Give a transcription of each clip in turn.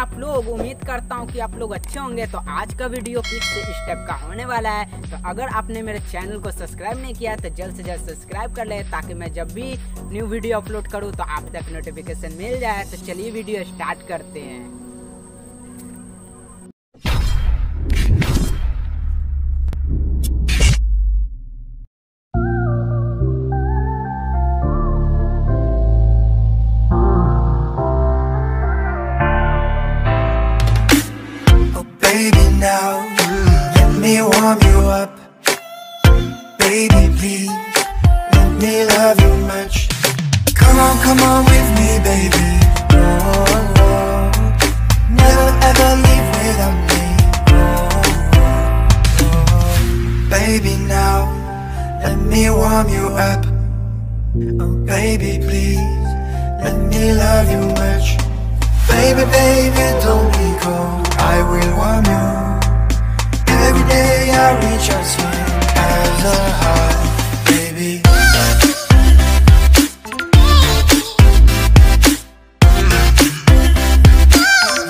आप लोग। उम्मीद करता हूँ कि आप लोग अच्छे होंगे। तो आज का वीडियो फिक्स इस टाइप का होने वाला है। तो अगर आपने मेरे चैनल को सब्सक्राइब नहीं किया तो जल्द से जल्द सब्सक्राइब कर ले, ताकि मैं जब भी न्यू वीडियो अपलोड करूँ तो आप तक नोटिफिकेशन मिल जाए। तो चलिए वीडियो स्टार्ट करते हैं। Baby, now let me warm you up. Baby, please let me love you much. Come on with me, baby. Oh, oh. Never ever leave without me. Oh, oh. Baby, now let me warm you up. Oh, baby, please let me love you much. Baby, baby, don't be cold, I will warm you. Every day I reach out to you as a heart, baby.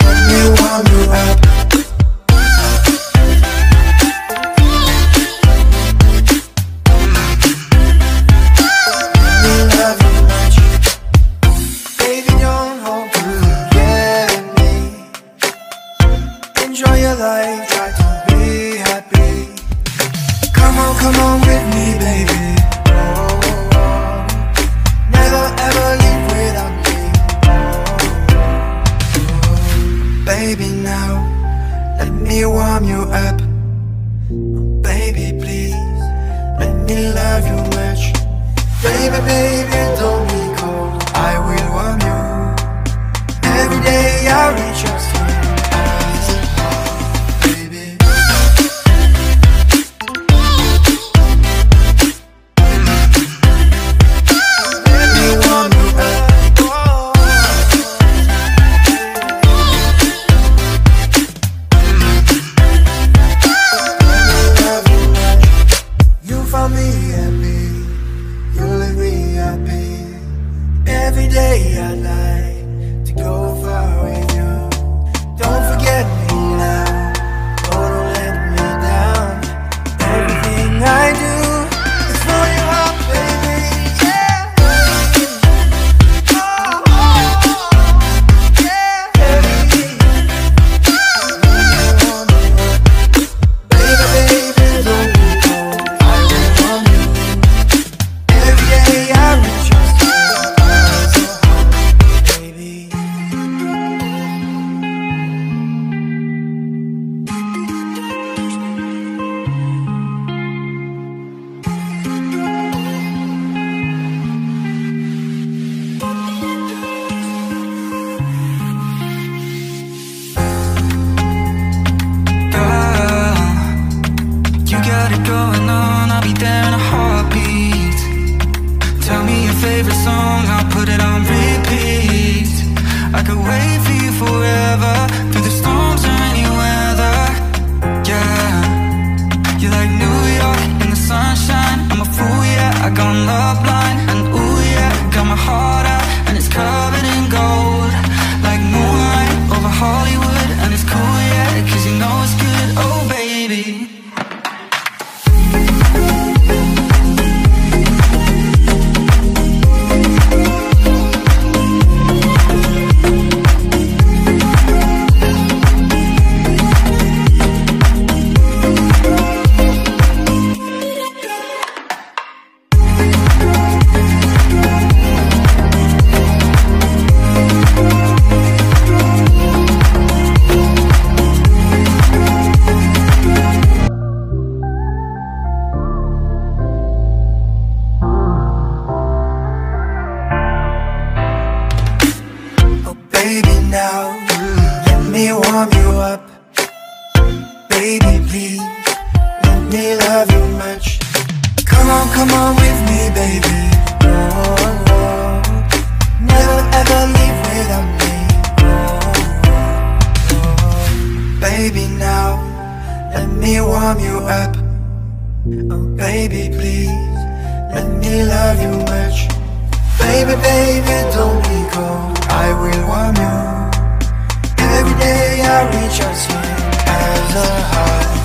Let me warm you up. Let me love you much. Baby, don't hold enjoy your life, try to be happy. Come on with me, baby. Oh, oh. Never ever leave without me. Oh, oh. Baby, now let me warm you up. Oh, baby, please let me love you much. Baby, baby, don't be cold, I will warm you. Every day I reach out to you. Every day I like to go far with you. Don't forget me now, oh, don't let me down. Everything I do is for you, up, baby, yeah. Oh, oh, yeah, baby. Baby, baby, don't be cold, I will warm you. Every day I reach out to you. Going on, I'll be there in a heartbeat. Tell me your favorite song, I'll put it on repeat. I could wait for you forever, through the storms or any weather. Yeah, you're like New York in the sunshine. I'm a fool, yeah, I got love blind. And ooh yeah, got my heart out and it's covered in gold, like moonlight over Hollywood. And it's cool, yeah, cause you know it's good, oh baby. Baby, now let me warm you up. Baby, please let me love you much. Come on with me, baby. Oh, oh. Never ever leave without me. Oh, oh. Baby, now let me warm you up. Oh, baby, please let me love you much. Baby, baby, don't be cold, I will warm you. Every day day I reach out to you as a heart.